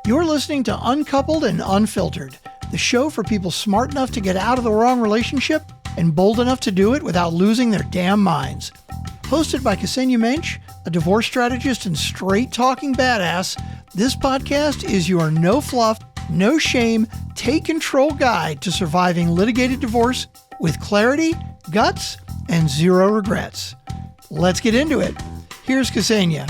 You're listening to Uncoupled and Unfiltered, the show for people smart enough to get out of the wrong relationship and bold enough to do it without losing their damn minds. Hosted by Ksenia Mensch, a divorce strategist and straight-talking badass, this podcast is your no-fluff, no-shame, take-control guide to surviving litigated divorce with clarity, guts, and zero regrets. Let's get into it. Here's Ksenia.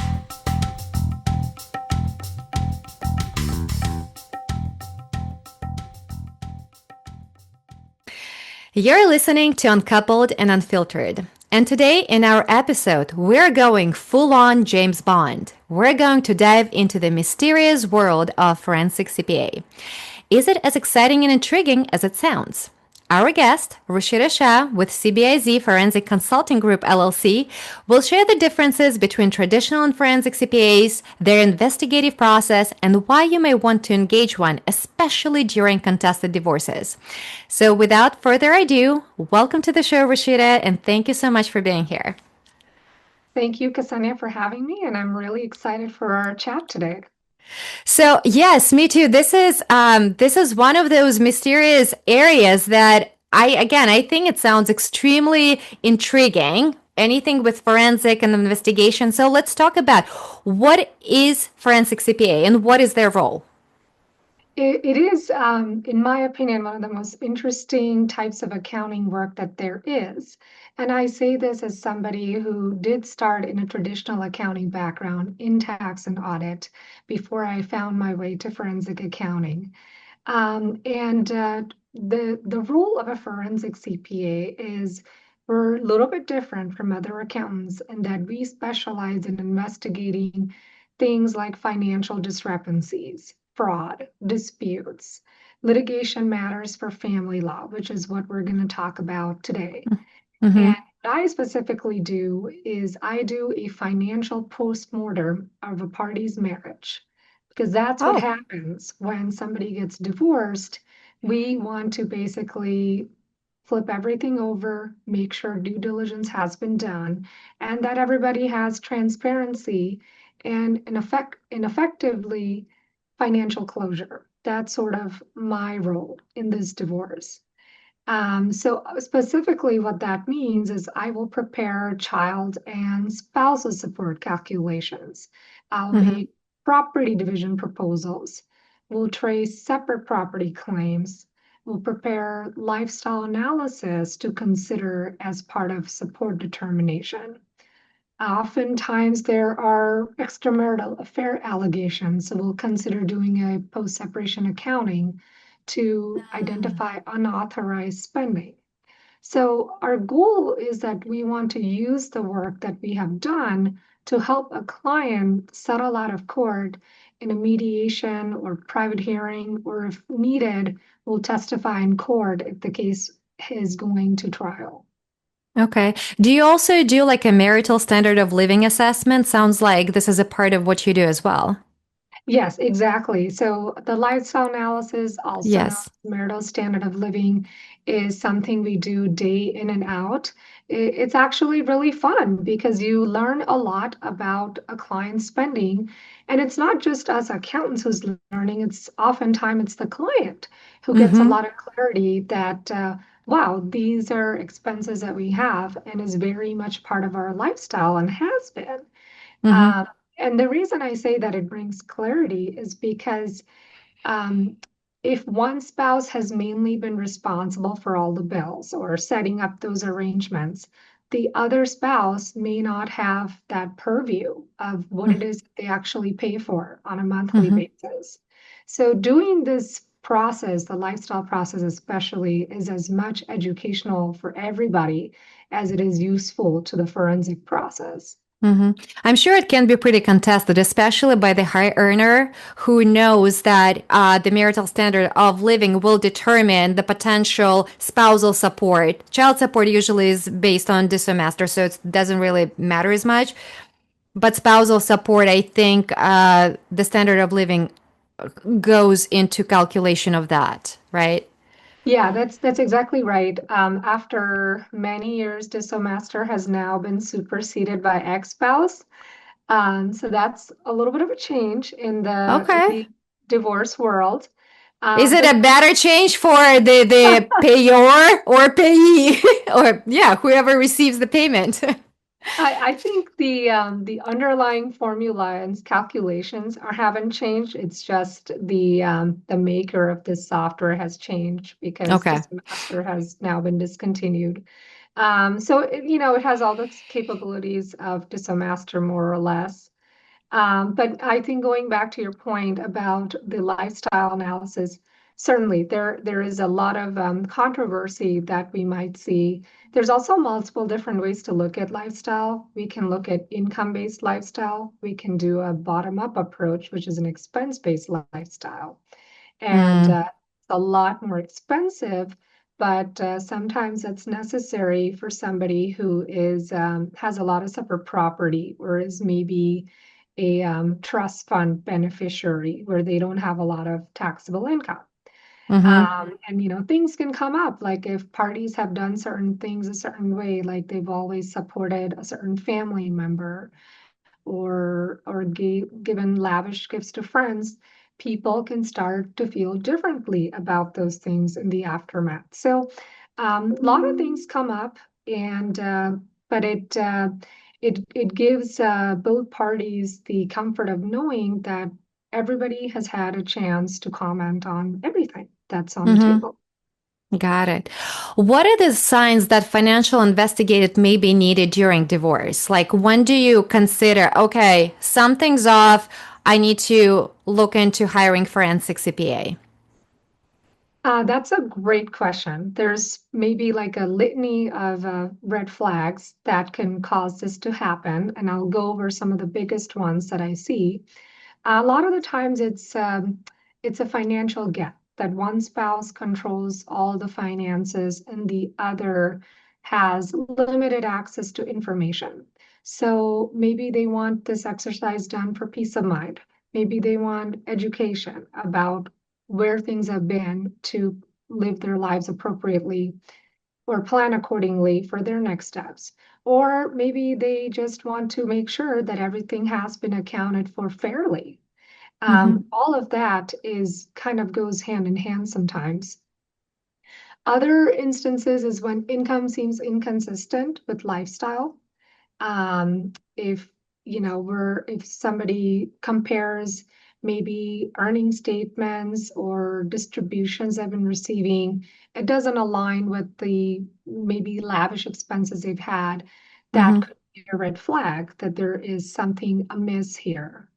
You're listening to Uncoupled and Unfiltered. And today in our episode, we're going full-on James Bond. We're going to dive into the mysterious world of forensic CPA. Is it as exciting and intriguing as it sounds? Our guest, Rashida Shah with CBIZ Forensic Consulting Group LLC, will share the differences between traditional and forensic CPAs, their investigative process, and why you may want to engage one, especially during contested divorces. So without further ado, welcome to the show, Rashida, and thank you so much for being here. Thank you, Ksenia, for having me, and I'm really excited for our chat today. So yes, me too. This is one of those mysterious areas that I think it sounds extremely intriguing. Anything with forensic and investigation. So let's talk about what is forensic CPA and what is their role? It is, in my opinion, one of the most interesting types of accounting work that there is. And I say this as somebody who did start in a traditional accounting background in tax and audit before I found my way to forensic accounting. The role of a forensic CPA is we're a little bit different from other accountants in that we specialize in investigating things like financial discrepancies, fraud, disputes, litigation matters for family law, which is what we're going to talk about today. Mm-hmm. And what I specifically do is I do a financial postmortem of a party's marriage, because that's what happens when somebody gets divorced. We want to basically flip everything over, make sure due diligence has been done, and that everybody has transparency and effectively financial closure. That's sort of my role in this divorce. So specifically what that means is I will prepare child and spousal support calculations. I'll make property division proposals. We'll trace separate property claims. We'll prepare lifestyle analysis to consider as part of support determination. Oftentimes there are extramarital affair allegations, so we'll consider doing a post-separation accounting to identify unauthorized spending. So our goal is that we want to use the work that we have done to help a client settle out of court in a mediation or private hearing, or if needed, we'll testify in court if the case is going to trial. Okay. Do you also do like a marital standard of living assessment? Sounds like this is a part of what you do as well. Yes, exactly. So the lifestyle analysis, also known Yes. as marital standard of living, is something we do day in and out. It's actually really fun because you learn a lot about a client's spending. And it's not just us accountants who's learning, it's oftentimes it's the client who gets a Mm-hmm. lot of clarity that, wow, these are expenses that we have and is very much part of our lifestyle and has been. Mm-hmm. Um, and the reason I say that it brings clarity is because um, if one spouse has mainly been responsible for all the bills or setting up those arrangements, the other spouse may not have that purview of what it is that they actually pay for on a monthly Mm-hmm. basis. So doing this process, the lifestyle process especially, is as much educational for everybody as it is useful to the forensic process. Mm-hmm. I'm sure it can be pretty contested, especially by the high earner who knows that the marital standard of living will determine the potential spousal support. Child support usually is based on the semester, so it doesn't really matter as much. But spousal support, I think the standard of living goes into calculation of that, right? Yeah, that's exactly right. After many years, Disomaster has now been superseded by ex-spouse. So that's a little bit of a change in Okay. divorce world. Is it But a better change for the payor or payee or yeah, whoever receives the payment? I think the underlying formula and calculations are haven't changed. It's just the maker of this software has changed because Okay. this master has now been discontinued. So it has all the capabilities of just a master more or less. But I think going back to your point about the lifestyle analysis, certainly there is a lot of controversy that we might see. There's also multiple different ways to look at lifestyle. We can look at income-based lifestyle. We can do a bottom-up approach, which is an expense-based lifestyle. And Mm, it's a lot more expensive, but sometimes it's necessary for somebody who is has a lot of separate property or is maybe a trust fund beneficiary where they don't have a lot of taxable income. mm-hmm, And things can come up, like if parties have done certain things a certain way, like they've always supported a certain family member or given lavish gifts to friends, people can start to feel differently about those things in the aftermath. So a lot of things come up, and but it gives both parties the comfort of knowing that everybody has had a chance to comment on everything that's on the mm-hmm. table. Got it. What are the signs that financial investigative may be needed during divorce? Like, when do you consider, okay, something's off, I need to look into hiring forensic CPA? That's a great question. There's maybe like a litany of red flags that can cause this to happen, and I'll go over some of the biggest ones that I see. A lot of the times it's a financial gap that one spouse controls all the finances and the other has limited access to information. So maybe they want this exercise done for peace of mind. Maybe they want education about where things have been to live their lives appropriately or plan accordingly for their next steps. Or maybe they just want to make sure that everything has been accounted for fairly. Mm-hmm, All of that is kind of goes hand in hand sometimes. Other instances is when income seems inconsistent with lifestyle. If if somebody compares maybe earning statements or distributions they've been receiving, it doesn't align with the maybe lavish expenses they've had, that mm-hmm, could be a red flag that there is something amiss here.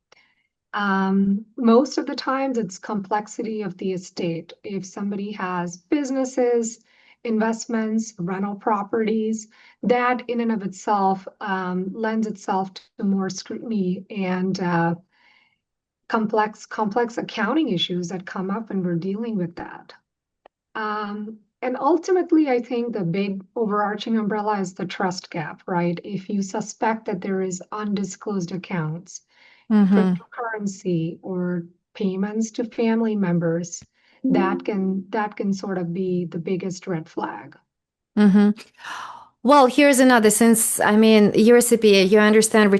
Most of the times it's complexity of the estate. If somebody has businesses, investments, rental properties, that in and of itself lends itself to more scrutiny and complex accounting issues that come up when we're dealing with that. And ultimately, I think the big overarching umbrella is the trust gap, right? If you suspect that there is undisclosed accounts, mm-hmm, cryptocurrency or payments to family members, that can sort of be the biggest red flag. mm-hmm. Well, here's another, since I mean, you're a CPA, you understand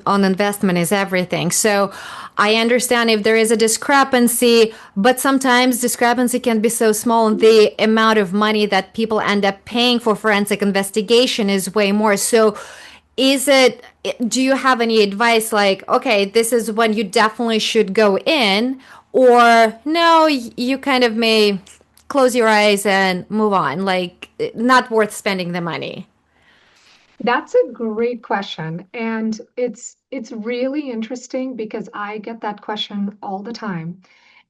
on investment is everything. So I understand if there is a discrepancy, but sometimes discrepancy can be so small and the amount of money that people end up paying for forensic investigation is way more. So is it, do you have any advice like, okay, this is when you definitely should go in, or no, you kind of may close your eyes and move on, like not worth spending the money? That's a great question. And it's really interesting because I get that question all the time.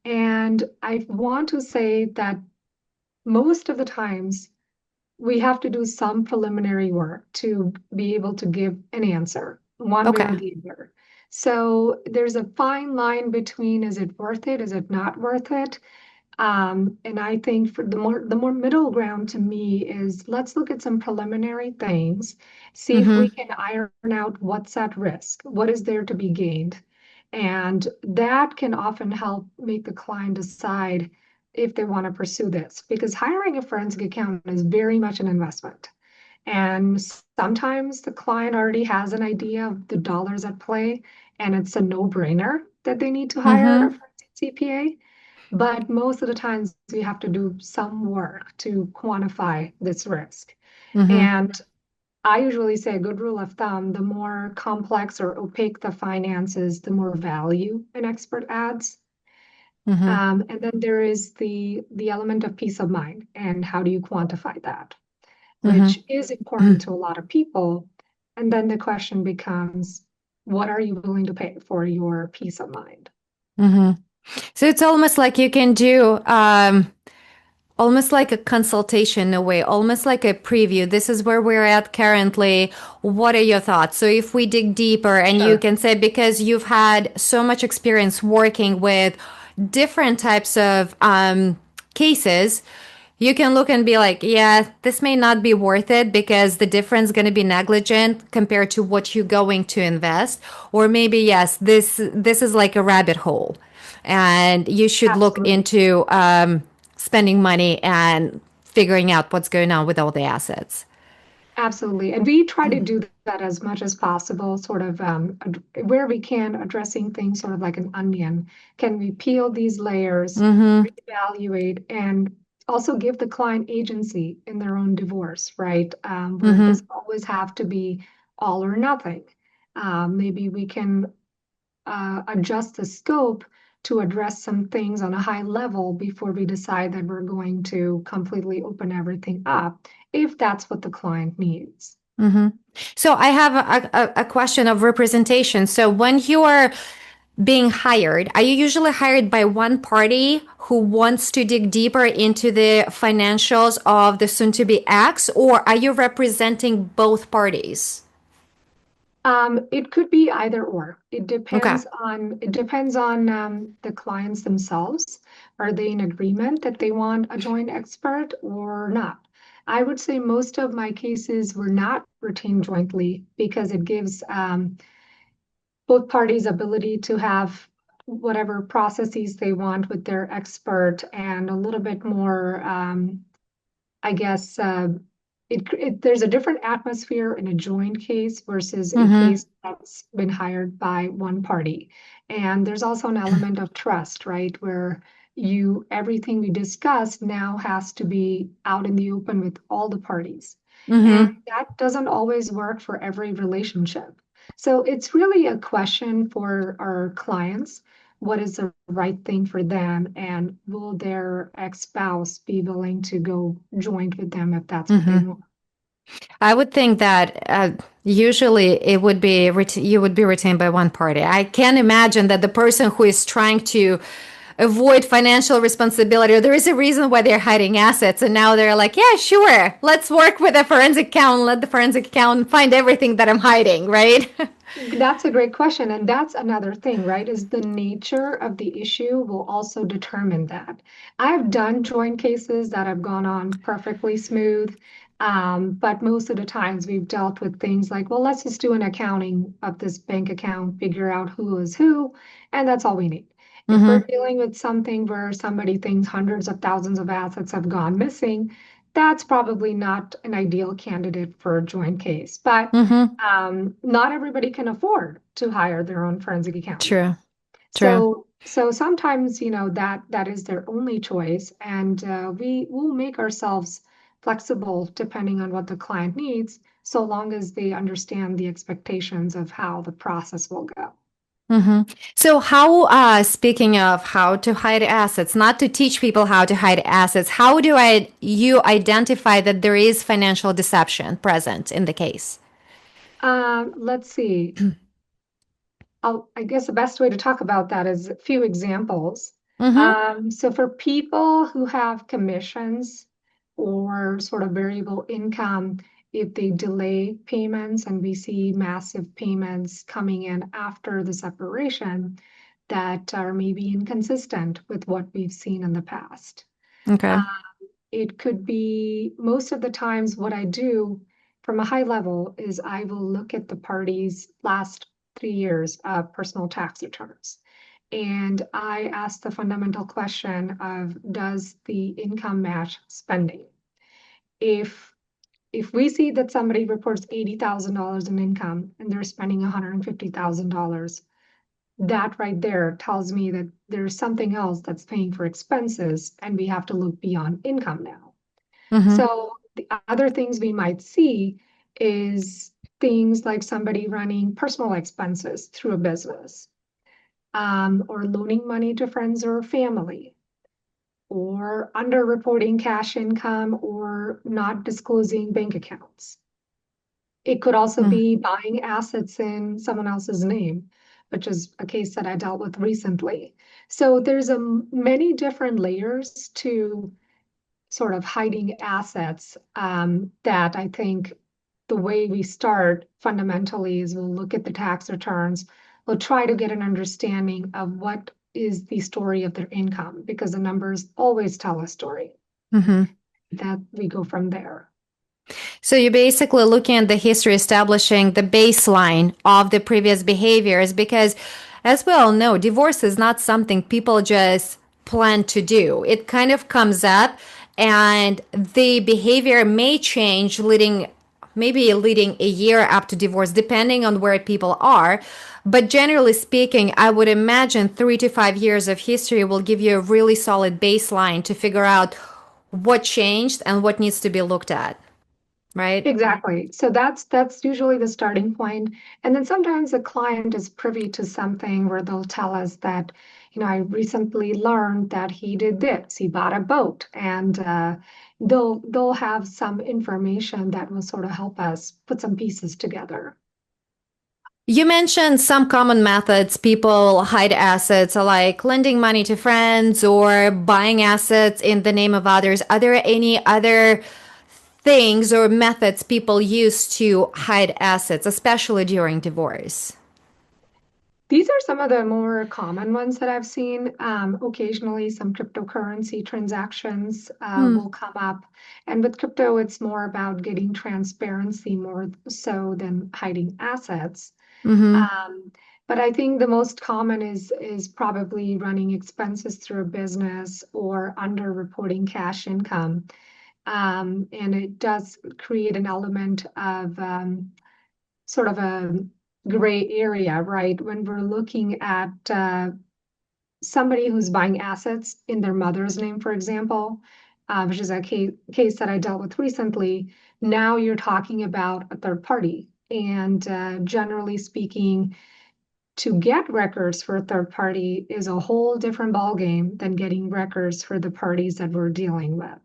And I want to say that most of the times we have to do some preliminary work to be able to give an answer one way Okay. or the other. So there's a fine line between is it worth it, is it not worth it? And I think for the more middle ground to me is let's look at some preliminary things, see if we Mm-hmm. can iron out what's at risk, what is there to be gained. And that can often help make the client decide if they want to pursue this, because hiring a forensic accountant is very much an investment. And sometimes the client already has an idea of the dollars at play, and it's a no-brainer that they need to hire a Mm-hmm. forensic CPA, but most of the times we have to do some work to quantify this risk. Mm-hmm. And I usually say a good rule of thumb, the more complex or opaque the finances, the more value an expert adds. Mm-hmm. And then there is the element of peace of mind and how do you quantify that, which is important to a lot of people. And then the question becomes, what are you willing to pay for your peace of mind? Mm-hmm. So it's almost like you can do almost like a consultation in a way, almost like a preview. This is where we're at currently. What are your thoughts? So if we dig deeper and you Sure. can say, because you've had so much experience working with different types of cases, you can look and be like, yeah, this may not be worth it because the difference is going to be negligent compared to what you're going to invest. Or maybe, yes, this is like a rabbit hole and you should look Absolutely. into spending money and figuring out what's going on with all the assets. Absolutely. And we try to do that as much as possible, sort of where we can, addressing things sort of like an onion. Can we peel these layers, Mm-hmm. reevaluate, and also give the client agency in their own divorce, right? Where it Mm-hmm. doesn't always have to be all or nothing. Maybe we can adjust the scope to address some things on a high level before we decide that we're going to completely open everything up, if that's what the client needs. Mm-hmm. So I have a question of representation. So when you are being hired, are you usually hired by one party who wants to dig deeper into the financials of the soon to be ex, or are you representing both parties? It could be either or. Okay. It depends on the clients themselves. Are they in agreement that they want a joint expert or not? I would say most of my cases were not retained jointly because it gives both parties ability to have whatever processes they want with their expert and a little bit more I guess there's a different atmosphere in a joint case versus a Mm-hmm. case that's been hired by one party. And there's also an element of trust, right? Where everything we discuss now has to be out in the open with all the parties. And Mm-hmm. that doesn't always work for every relationship. So it's really a question for our clients. What is the right thing for them, and will their ex-spouse be willing to go joint with them if that's what they Mm-hmm. want? I would think that usually it would be you would be retained by one party. I can't imagine that the person who is trying to avoid financial responsibility, there is a reason why they're hiding assets, and now they're like, yeah, sure, let's work with a forensic accountant. Let the forensic accountant find everything that I'm hiding, right? That's a great question. And that's another thing, right? Is the nature of the issue will also determine that. I've done joint cases that have gone on perfectly smooth. But most of the times we've dealt with things like, well, let's just do an accounting of this bank account, figure out who is who, and that's all we need. If we're Mm-hmm. dealing with something where somebody thinks hundreds of thousands of assets have gone missing, that's probably not an ideal candidate for a joint case. But Mm-hmm. not everybody can afford to hire their own forensic accountant. True. True. So sometimes, that is their only choice, and we will make ourselves flexible depending on what the client needs, so long as they understand the expectations of how the process will go. Mm-hmm. So, speaking of how to hide assets, not to teach people how to hide assets, how do you identify that there is financial deception present in the case? Let's see. I guess the best way to talk about that is a few examples. Mm-hmm. So for people who have commissions or sort of variable income, if they delay payments and we see massive payments coming in after the separation that are maybe inconsistent with what we've seen in the past. Okay. It could be most of the times what I do from a high level is I will look at the party's last 3 years of personal tax returns. And I ask the fundamental question of, does the income match spending? If if we see that somebody reports $80,000 in income and they're spending $150,000, that right there tells me that there's something else that's paying for expenses, and we have to look beyond income now. Mm-hmm. So the other things we might see is things like somebody running personal expenses through a business, or loaning money to friends or family, or underreporting cash income or not disclosing bank accounts. It could also be buying assets in someone else's name, which is a case that I dealt with recently. So there's many different layers to sort of hiding assets, that I think the way we start fundamentally is we'll look at the tax returns, we'll try to get an understanding of what is the story of their income, because the numbers always tell a story. Mm-hmm. That we go from there. So you're basically looking at the history, establishing the baseline of the previous behaviors, because as we all know, divorce is not something people just plan to do. It kind of comes up and the behavior may change maybe leading a year up to divorce, depending on where people are. But generally speaking, I would imagine 3 to 5 years of history will give you a really solid baseline to figure out what changed and what needs to be looked at, right? Exactly. So that's usually the starting point. And then sometimes the client is privy to something where they'll tell us that, I recently learned that he did this. He bought a boat, and they'll have some information that will sort of help us put some pieces together. You mentioned some common methods people hide assets, like lending money to friends or buying assets in the name of others. Are there any other things or methods people use to hide assets, especially during divorce? These are some of the more common ones that I've seen. Occasionally, some cryptocurrency transactions Hmm. will come up. And with crypto, it's more about getting transparency more so than hiding assets. Mm-hmm. Um, but I think the most common is probably running expenses through a business or underreporting cash income. And it does create an element of sort of a gray area, right? When we're looking at somebody who's buying assets in their mother's name, for example, which is a case that I dealt with recently. Now you're talking about a third party. And generally speaking, to get records for a third party is a whole different ballgame than getting records for the parties that we're dealing with.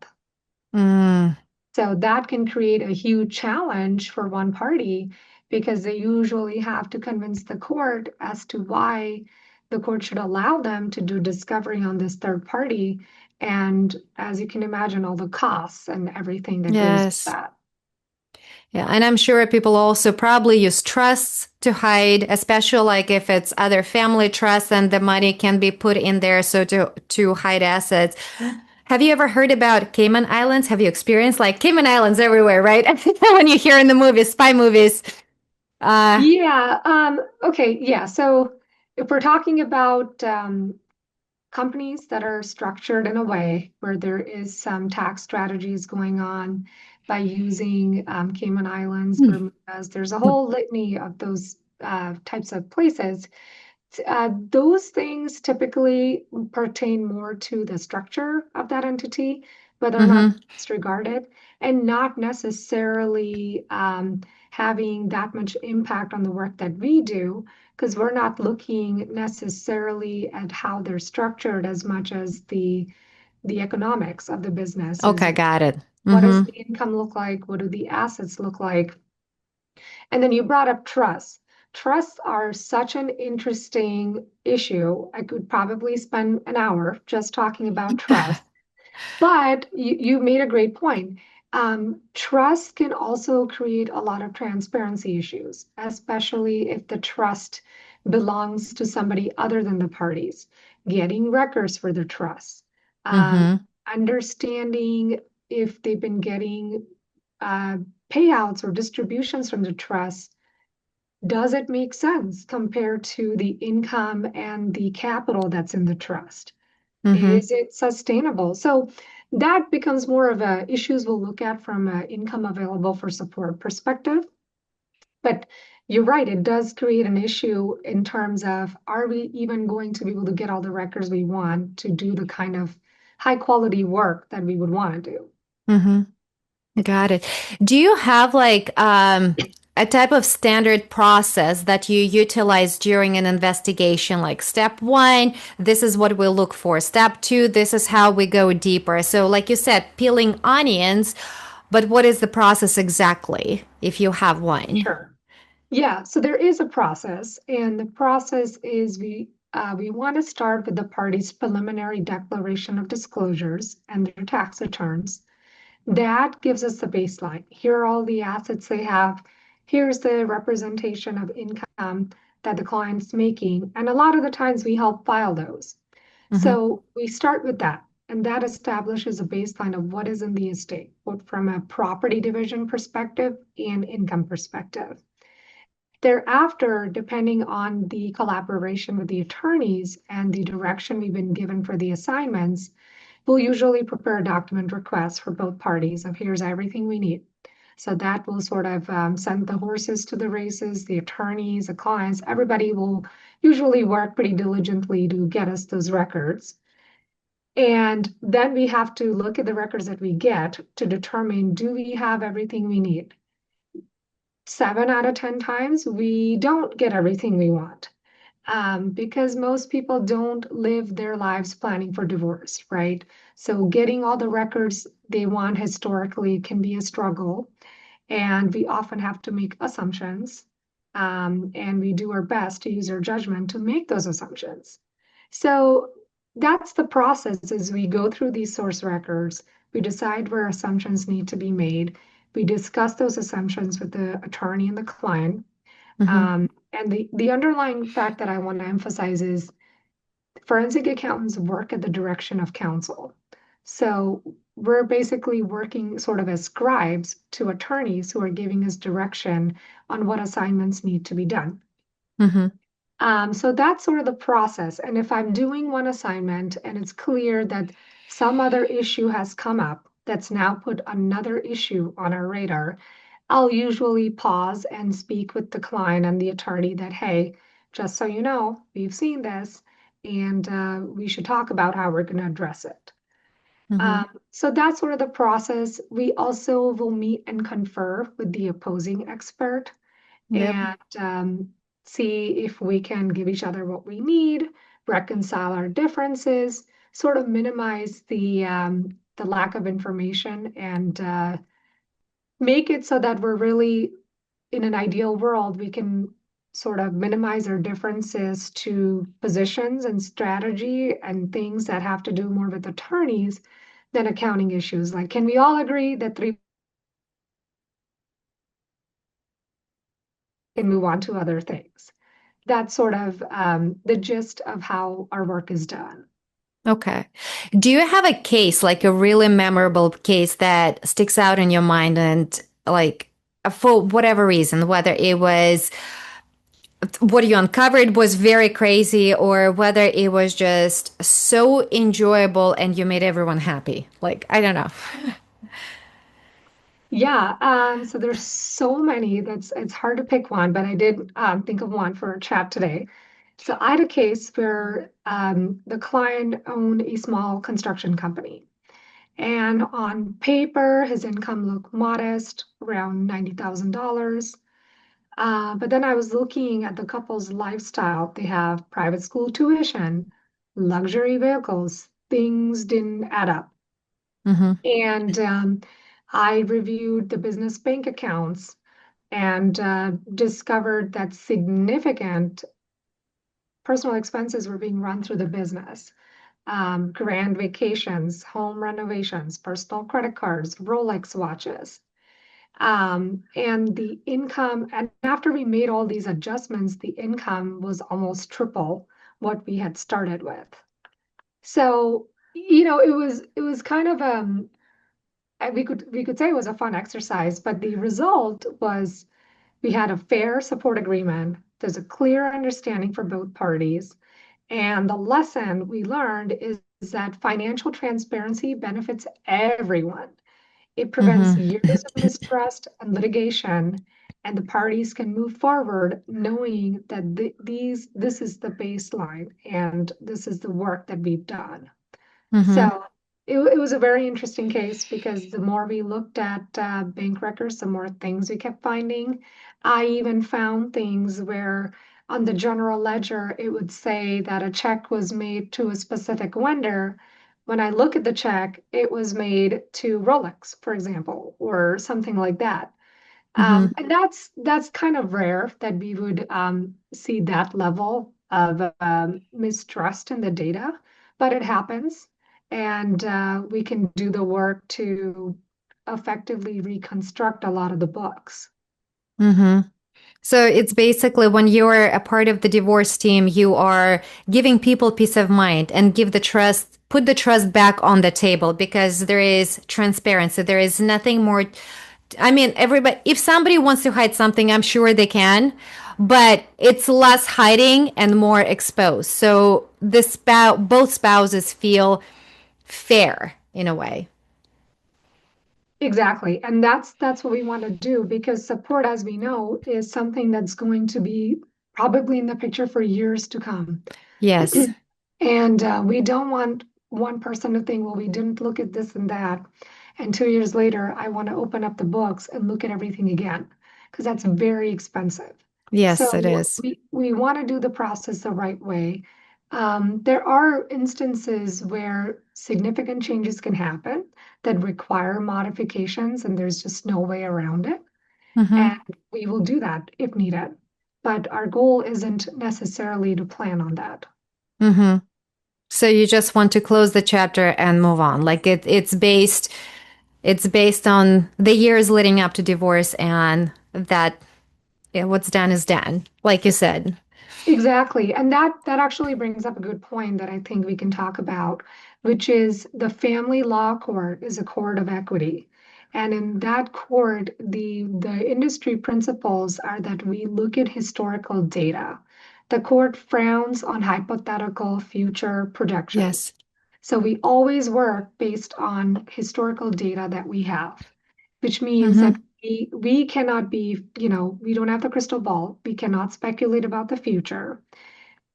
Mm. So that can create a huge challenge for one party, because they usually have to convince the court as to why the court should allow them to do discovery on this third party. And as you can imagine, all the costs and everything that goes with Yes. that. Yeah, and I'm sure people also probably use trusts to hide, especially like if it's other family trusts and the money can be put in there so to hide assets. Have you ever heard about Cayman Islands? Have you experienced like Cayman Islands everywhere, right? When you hear in the movies, spy movies. Uh, Yeah. Okay. Yeah. So if we're talking about companies that are structured in a way where there is some tax strategies going on by using Cayman Islands, Bermudas. There's a whole litany of those types of places. Those things typically pertain more to the structure of that entity, whether or not mm-hmm. it's regarded, and not necessarily having that much impact on the work that we do, because we're not looking necessarily at how they're structured as much as the economics of the business. Is Okay, got it. what does Mm-hmm. the income look like? What do the assets look like? And then you brought up trusts. Trusts are such an interesting issue. I could probably spend an hour just talking about trust. But you made a great point. Trust can also create a lot of transparency issues, especially if the trust belongs to somebody other than the parties. Getting records for the trust, um, Mm-hmm. understanding if they've been getting uh, payouts or distributions from the trust. Does it make sense compared to the income and the capital that's in the trust? Mm-hmm. Is it sustainable? So that becomes more of a issues we'll look at from an income available for support perspective. But you're right, it does create an issue in terms of are we even going to be able to get all the records we want to do the kind of high quality work that we would want to do? Mm-hmm. Got it. Do you have like a type of standard process that you utilize during an investigation? Like step one, this is what we look for. Step two, this is how we go deeper. So, like you said, peeling onions, but what is the process exactly if you have one? Sure. Yeah, so there is a process, and the process is we want to start with the parties' preliminary declaration of disclosures and their tax returns. That gives us the baseline. Here are all the assets they have. Here's the representation of income that the client's making. And a lot of the times we help file those. Mm-hmm. So we start with that. And that establishes a baseline of what is in the estate, both from a property division perspective and income perspective. Thereafter, depending on the collaboration with the attorneys and the direction we've been given for the assignments, we'll usually prepare a document request for both parties of here's everything we need. So that will sort of send the horses to the races, the attorneys, the clients, everybody will usually work pretty diligently to get us those records. And then we have to look at the records that we get to determine, do we have everything we need? 7 out of 10 times, we don't get everything we want. Because most people don't live their lives planning for divorce, right? So getting all the records they want historically can be a struggle, and we often have to make assumptions, and we do our best to use our judgment to make those assumptions. So that's the process as we go through these source records. We decide where assumptions need to be made. We discuss those assumptions with the attorney and the client. Mm-hmm. And the underlying fact that I want to emphasize is forensic accountants work at the direction of counsel. So we're basically working sort of as scribes to attorneys who are giving us direction on what assignments need to be done. Mm-hmm. So that's sort of the process. And if I'm doing one assignment and it's clear that some other issue has come up that's now put another issue on our radar, I'll usually pause and speak with the client and the attorney that, hey, just so you know, we've seen this and we should talk about how we're going to address it. Mm-hmm. So that's sort of the process. We also will meet and confer with the opposing expert Yep. and see if we can give each other what we need, reconcile our differences, sort of minimize the lack of information and make it so that we're really in an ideal world, we can sort of minimize our differences to positions and strategy and things that have to do more with attorneys than accounting issues. Like, can we all agree that three can move on to other things? That's sort of the gist of how our work is done. Okay. Do you have a case, like a really memorable case that sticks out in your mind and like for whatever reason, whether it was what you uncovered was very crazy or whether it was just so enjoyable and you made everyone happy? Like, I don't know. Yeah, so there's so many that's it's hard to pick one, but I did think of one for a chat today. So I had a case where the client owned a small construction company. And on paper, his income looked modest, around $90,000. But then I was looking at the couple's lifestyle. They have private school tuition, luxury vehicles. Things didn't add up. Mm-hmm. And I reviewed the business bank accounts and discovered that significant personal expenses were being run through the business. Grand vacations, home renovations, personal credit cards, Rolex watches. And the income, and after we made all these adjustments, the income was almost triple what we had started with. So, it was kind of we could say it was a fun exercise, but the result was we had a fair support agreement. There's a clear understanding for both parties. And the lesson we learned is that financial transparency benefits everyone. It prevents Mm-hmm. years of mistrust and litigation. and the parties can move forward knowing that this is the baseline and this is the work that we've done. Mm-hmm. So it was a very interesting case because the more we looked at bank records, the more things we kept finding. I even found things where on the general ledger, it would say that a check was made to a specific vendor. When I look at the check, it was made to Rolex, for example, or something like that. Mm-hmm. And that's kind of rare that we would see that level of mistrust in the data, but it happens, and we can do the work to effectively reconstruct a lot of the books. Mm-hmm. So it's basically when you're a part of the divorce team, you are giving people peace of mind and put the trust back on the table because there is transparency. There is nothing more. I mean, everybody, if somebody wants to hide something, I'm sure they can, but it's less hiding and more exposed. So both spouses feel fair in a way. Exactly. And that's what we want to do because support, as we know, is something that's going to be probably in the picture for years to come. Yes. And we don't want one person to think, well, we didn't look at this and that. And 2 years later, I want to open up the books and look at everything again, because that's very expensive. Yes, it So is. we want to do the process the right way. There are instances where significant changes can happen that require modifications, and there's just no way around it. And Mm-hmm. we will do that if needed. But our goal isn't necessarily to plan on that. Mm-hmm. So you just want to close the chapter and move on. Like it's based on the years leading up to divorce and that yeah, what's done is done, like you said. Exactly. And that actually brings up a good point that I think we can talk about, which is the family law court is a court of equity. And in that court, the industry principles are that we look at historical data. The court frowns on hypothetical future projections. Yes. So we always work based on historical data that we have, which means that Mm-hmm. we cannot be, we don't have the crystal ball. We cannot speculate about the future.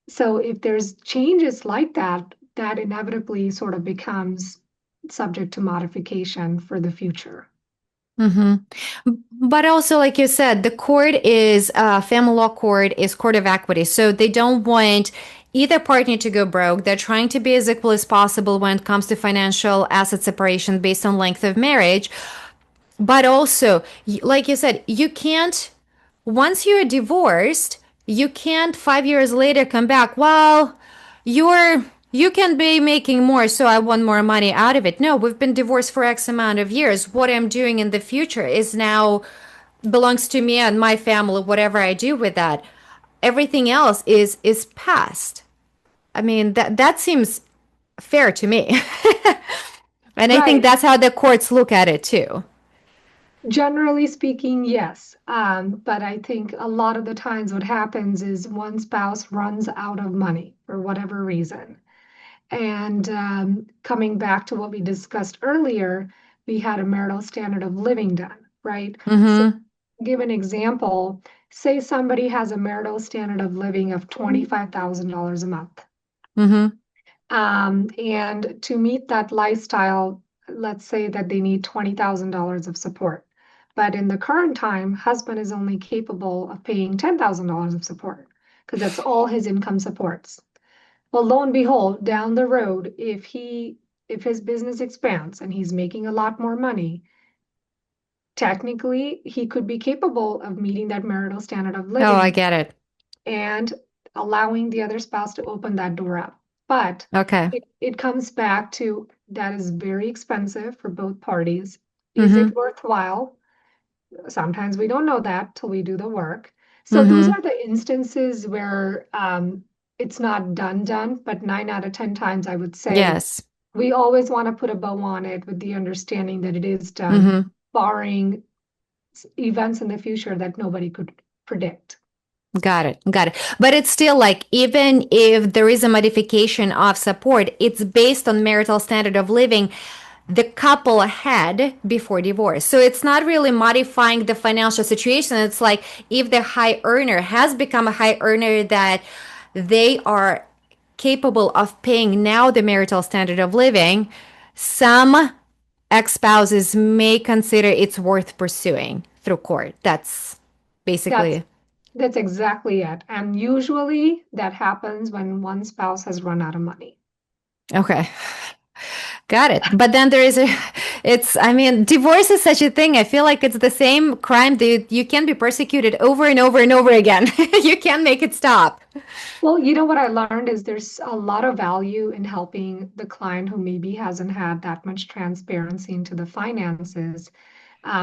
So if there's changes like that, that inevitably sort of becomes subject to modification for the future. Mm-hmm. But also, like you said, the court is family law court is court of equity, so they don't want either partner to go broke. They're trying to be as equal as possible when it comes to financial asset separation based on length of marriage. But also, like you said, you can't, once you're divorced, you can't 5 years later come back. Well, you can be making more, so I want more money out of it. No, we've been divorced for X amount of years. What I'm doing in the future is now belongs to me and my family, whatever I do with that. Everything else is past. I mean, that seems fair to me. And I think Right. that's how the courts look at it too. Generally speaking, yes. But I think a lot of the times what happens is one spouse runs out of money for whatever reason. And coming back to what we discussed earlier, we had a marital standard of living done, right? So, Mm-hmm. give an example. Say somebody has a marital standard of living of $25,000 a month. Mm-hmm. And to meet that lifestyle, let's say that they need $20,000 of support. But in the current time, husband is only capable of paying $10,000 of support because that's all his income supports. Well, lo and behold, down the road, if his business expands and he's making a lot more money, technically he could be capable of meeting that marital standard of Oh, I living get it. and allowing the other spouse to open that door up. But Okay. it comes back to that is very expensive for both parties. Is it Mm-hmm. worthwhile? Sometimes we don't know that till we do the work. So those Mm-hmm. are the instances where it's not done, but 9 out of 10 times I would say Yes. we always want to put a bow on it with the understanding that it is done, Mm-hmm. barring events in the future that nobody could predict. Got it. Got it. But it's still like, even if there is a modification of support, it's based on marital standard of living. the couple had before divorce. So it's not really modifying the financial situation. It's like if the high earner has become a high earner that they are capable of paying now the marital standard of living, some ex-spouses may consider it's worth pursuing through court. That's That's basically that's exactly it. And usually that happens when one spouse has run out of money. okay. Got it. But then there is a, it's, I mean, divorce is such a thing. I feel like it's the same crime that you can be persecuted over and over and over again. You can't make it stop. Well, you know what I learned is there's a lot of value in helping the client who maybe hasn't had that much transparency into the finances,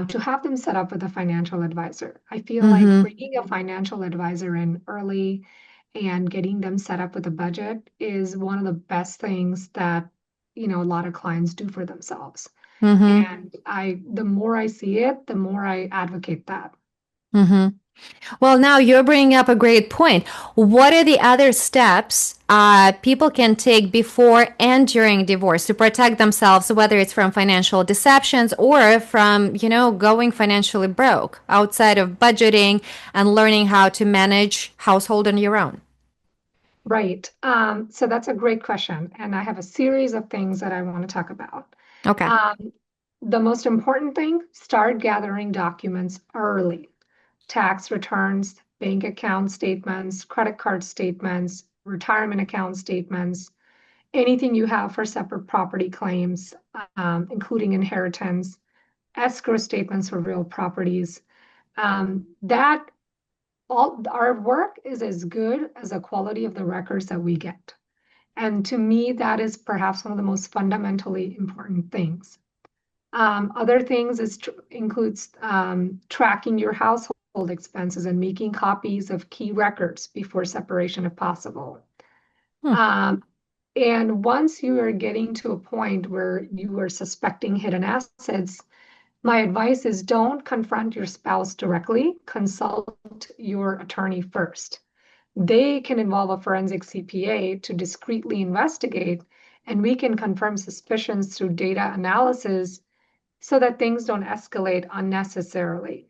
to have them set up with a financial advisor. I feel like Mm-hmm. bringing a financial advisor in early and getting them set up with a budget is one of the best things that, a lot of clients do for themselves. Mm-hmm. And the more I see it, the more I advocate that. Mm-hmm. Well, now you're bringing up a great point. What are the other steps people can take before and during divorce to protect themselves, whether it's from financial deceptions or from, going financially broke outside of budgeting and learning how to manage household on your own? Right. So that's a great question. And I have a series of things that I want to talk about. Okay. Um, the most important thing, start gathering documents early. Tax returns, bank account statements, credit card statements, retirement account statements, anything you have for separate property claims, including inheritance, escrow statements for real properties. That all our work is as good as the quality of the records that we get. And to me, that is perhaps one of the most fundamentally important things. Other things includes tracking your household expenses and making copies of key records before separation if possible. Hmm. Um, and once you are getting to a point where you are suspecting hidden assets, my advice is don't confront your spouse directly, consult your attorney first. They can involve a forensic CPA to discreetly investigate, and we can confirm suspicions through data analysis so that things don't escalate unnecessarily.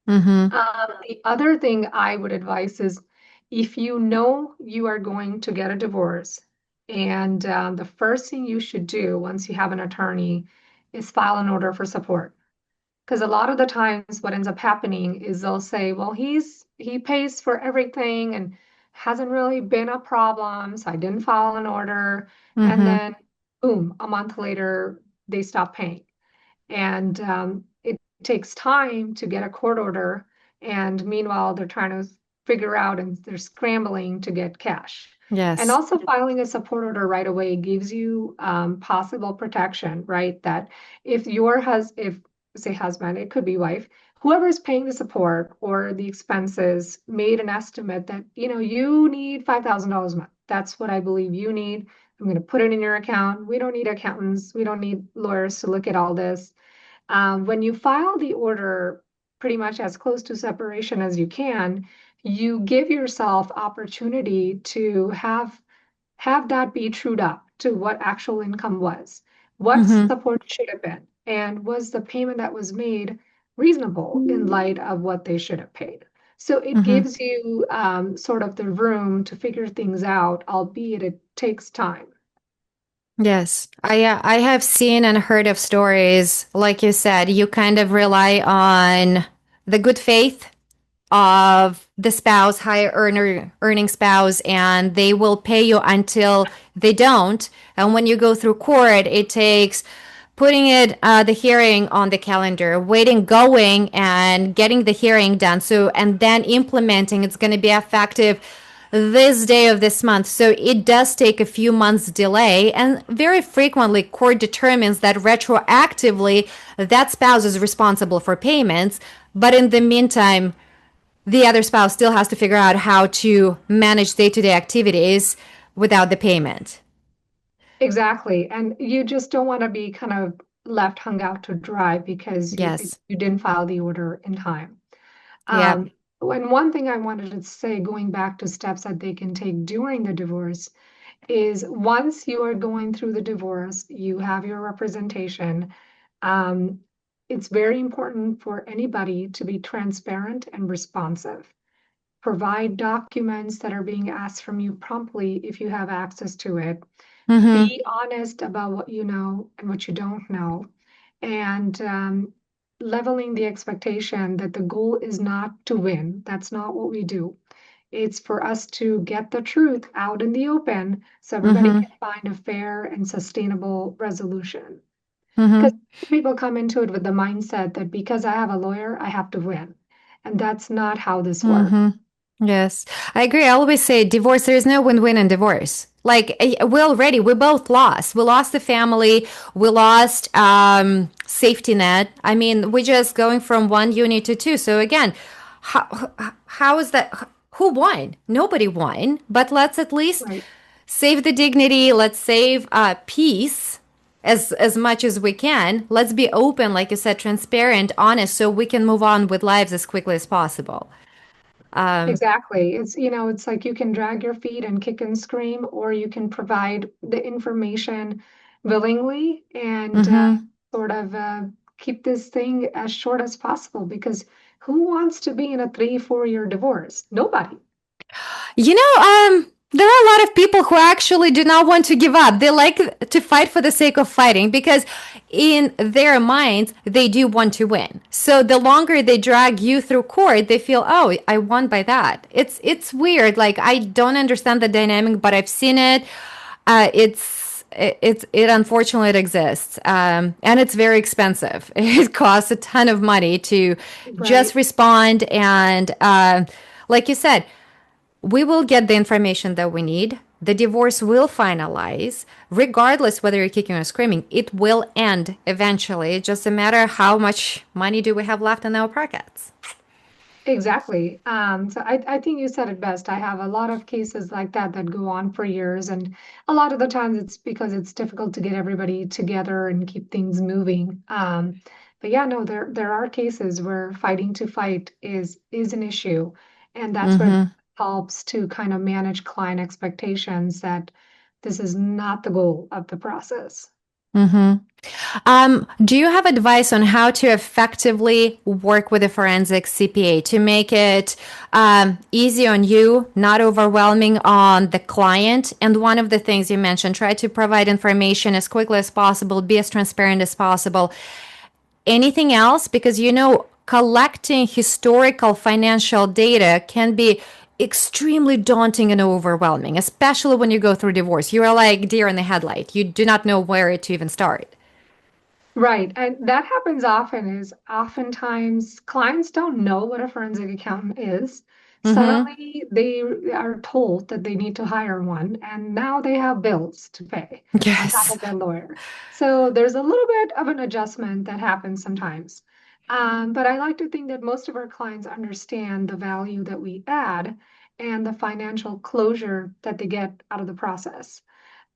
Mm-hmm. The other thing I would advise is if you know you are going to get a divorce, and the first thing you should do once you have an attorney is file an order for support. Because a lot of the times what ends up happening is they'll say, well, he pays for everything and hasn't really been a problem, so I didn't file an order. And Mm-hmm. then boom, a month later, they stop paying. And it takes time to get a court order. And meanwhile, they're trying to figure out and they're scrambling to get cash. And Yes. also, filing a support order right away gives you possible protection, right? That if if say husband, it could be wife, whoever is paying the support or the expenses made an estimate that, you need $5,000 a month. That's what I believe you need. I'm going to put it in your account. We don't need accountants. We don't need lawyers to look at all this. When you file the order pretty much as close to separation as you can, you give yourself opportunity to have that be trued up to what actual income was, what Mm-hmm. support should have been, and was the payment that was made reasonable in light of what they should have paid. So it Mm-hmm. gives you sort of the room to figure things out, albeit it takes time. Yes, I have seen and heard of stories like you said. You kind of rely on the good faith of the spouse, higher earning spouse, and they will pay you until they don't. And when you go through court, it takes putting the hearing on the calendar, waiting, going, and getting the hearing done. So and then implementing. It's going to be effective this day of this month. So it does take a few months delay, and very frequently court determines that retroactively that spouse is responsible for payments. But in the meantime, the other spouse still has to figure out how to manage day-to-day activities without the payment. Exactly. And you just don't want to be kind of left hung out to dry because Yes. you didn't file the order in time. Yep. And one thing I wanted to say, going back to steps that they can take during the divorce, is once you are going through the divorce, you have your representation. Um, it's very important for anybody to be transparent and responsive. Provide documents that are being asked from you promptly if you have access to it. Mm-hmm. Be honest about what you know and what you don't know. And leveling the expectation that the goal is not to win. That's not what we do. It's for us to get the truth out in the open so everybody Mm-hmm. can find a fair and sustainable resolution. Because Mm-hmm. people come into it with the mindset that because I have a lawyer, I have to win. And that's not how this works. Mm-hmm. Yes, I agree. I always say divorce, there is no win-win in divorce. Like we both lost. We lost the family. We lost safety net. I mean, we're just going from one unit to two. So again, how is that? Who won? Nobody won. But let's at least Right. save the dignity. Let's save peace as much as we can. Let's be open, like you said, transparent, honest, so we can move on with lives as quickly as possible. Exactly. It's like you can drag your feet and kick and scream, or you can provide the information willingly and Mm-hmm. sort of keep this thing as short as possible because who wants to be in a 3, 4 year divorce? Nobody. There are a lot of people who actually do not want to give up. They like to fight for the sake of fighting because in their minds, they do want to win. So the longer they drag you through court, they feel, oh, I won by that. It's weird. Like I don't understand the dynamic, but I've seen it. It unfortunately it exists, and it's very expensive. It costs a ton of money to just Right. respond, and like you said, we will get the information that we need. The divorce will finalize, regardless whether you're kicking or screaming. It will end eventually. It's just a matter how much money do we have left in our pockets. Exactly. So I think you said it best. I have a lot of cases like that go on for years, and a lot of the times it's because it's difficult to get everybody together and keep things moving. But yeah, no, there are cases where fighting to fight is an issue, and that's where it Mm-hmm. helps to kind of manage client expectations that this is not the goal of the process. Mm-hmm. Do you have advice on how to effectively work with a forensic CPA to make it easy on you, not overwhelming on the client? And one of the things you mentioned, try to provide information as quickly as possible, be as transparent as possible. Anything else? Because collecting historical financial data can be extremely daunting and overwhelming, especially when you go through divorce. You are like deer in the headlight. You do not know where to even start. Right. And that happens often is oftentimes clients don't know what a forensic accountant is. Mm-hmm. Suddenly they are told that they need to hire one, and now they have bills to pay on top Yes. of their lawyer. So there's a little bit of an adjustment that happens sometimes. But I like to think that most of our clients understand the value that we add and the financial closure that they get out of the process.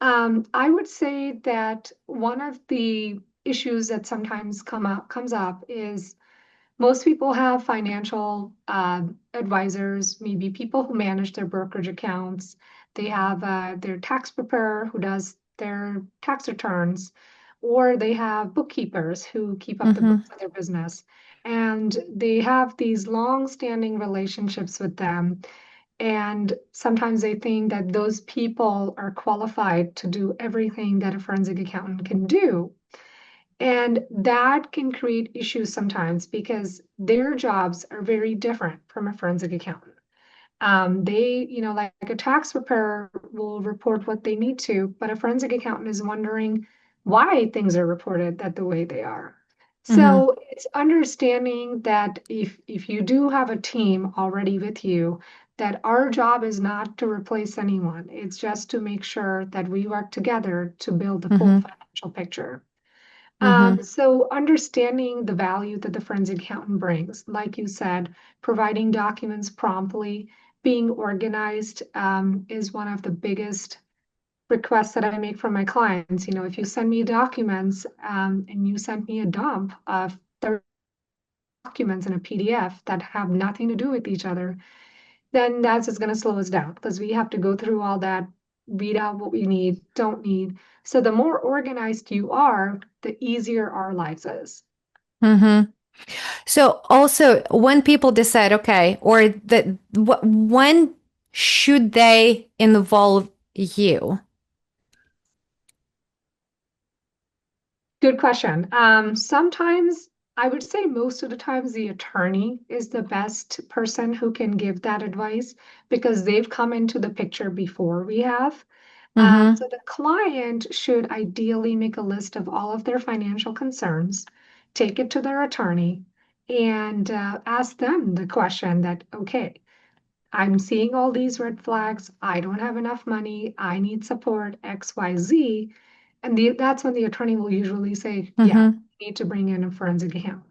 I would say that one of the issues that sometimes comes up is most people have financial advisors, maybe people who manage their brokerage accounts. They have their tax preparer who does their tax returns, or they have bookkeepers who keep up the Mm-hmm. books of their business. And they have these long-standing relationships with them. And sometimes they think that those people are qualified to do everything that a forensic accountant can do. And that can create issues sometimes because their jobs are very different from a forensic accountant. Like a tax preparer will report what they need to, but a forensic accountant is wondering why things are reported that the way they are. Mm-hmm. So it's understanding that if you do have a team already with you, that our job is not to replace anyone. It's just to make sure that we work together to build the full Mm-hmm. financial picture. Mm-hmm. So understanding the value that the forensic accountant brings, like you said, providing documents promptly, being organized, is one of the biggest requests that I make from my clients. If you send me documents, and you send me a dump of 30 documents in a PDF that have nothing to do with each other, then that's just going to slow us down because we have to go through all that weed out what we need, don't need. So the more organized you are, the easier our lives is. Mm-hmm. So also when people decide, okay, or when should they involve you? Good question. Sometimes I would say most of the times the attorney is the best person who can give that advice because they've come into the picture before we have. Mm-hmm. So the client should ideally make a list of all of their financial concerns, take it to their attorney, and ask them the question that, okay, I'm seeing all these red flags. I don't have enough money. I need support, XYZ. And that's when the attorney will usually say, yeah, Mm-hmm. we need to bring in a forensic account.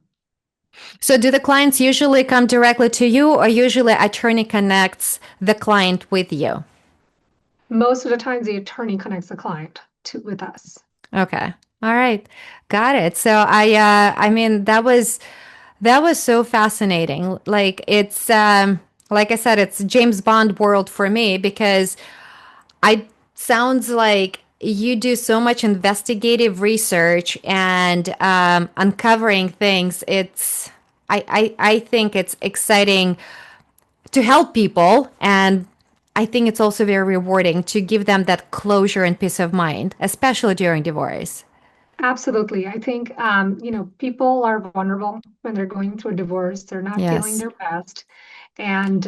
So do the clients usually come directly to you, or usually attorney connects the client with you? Most of the times the attorney connects the client with us. Okay. All right. Got it. So I mean, that was so fascinating. Like it's, like I said, it's James Bond world for me because I sounds like you do so much investigative research and uncovering things. I think it's exciting to help people, and I think it's also very rewarding to give them that closure and peace of mind, especially during divorce. Absolutely. I think, people are vulnerable when they're going through a divorce. They're not feeling Yes. their best. And,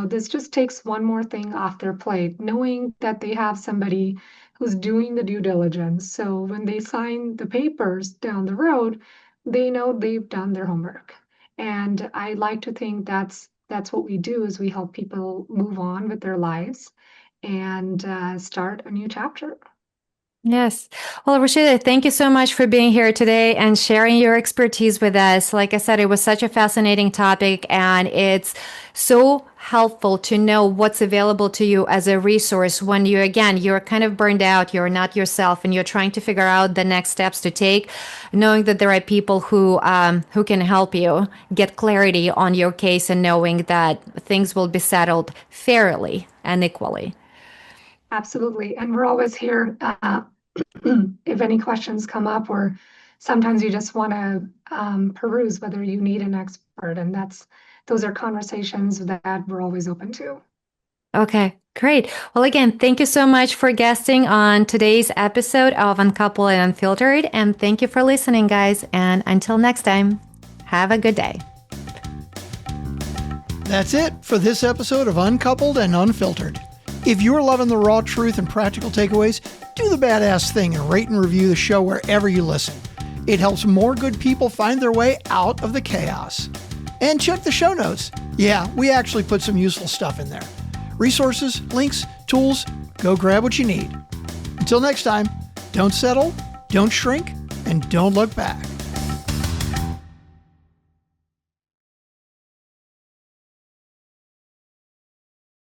this just takes one more thing off their plate, knowing that they have somebody who's doing the due diligence. So when they sign the papers down the road, they know they've done their homework. And I like to think that's what we do is we help people move on with their lives and start a new chapter. Yes. Well, Rashida, thank you so much for being here today and sharing your expertise with us. Like I said, it was such a fascinating topic, and it's so helpful to know what's available to you as a resource when you're kind of burned out, you're not yourself, and you're trying to figure out the next steps to take, knowing that there are people who can help you get clarity on your case and knowing that things will be settled fairly and equally. Absolutely. And we're always here if any questions come up, or sometimes you just want to peruse whether you need an expert. And those are conversations that we're always open to. Okay, great. Well, again, thank you so much for guesting on today's episode of Uncoupled and Unfiltered. And thank you for listening, guys. And until next time, have a good day. That's it for this episode of Uncoupled and Unfiltered. If you're loving the raw truth and practical takeaways, do the badass thing and rate and review the show wherever you listen. It helps more good people find their way out of the chaos. And check the show notes. Yeah, we actually put some useful stuff in there. Resources, links, tools, go grab what you need. Until next time, don't settle, don't shrink, and don't look back.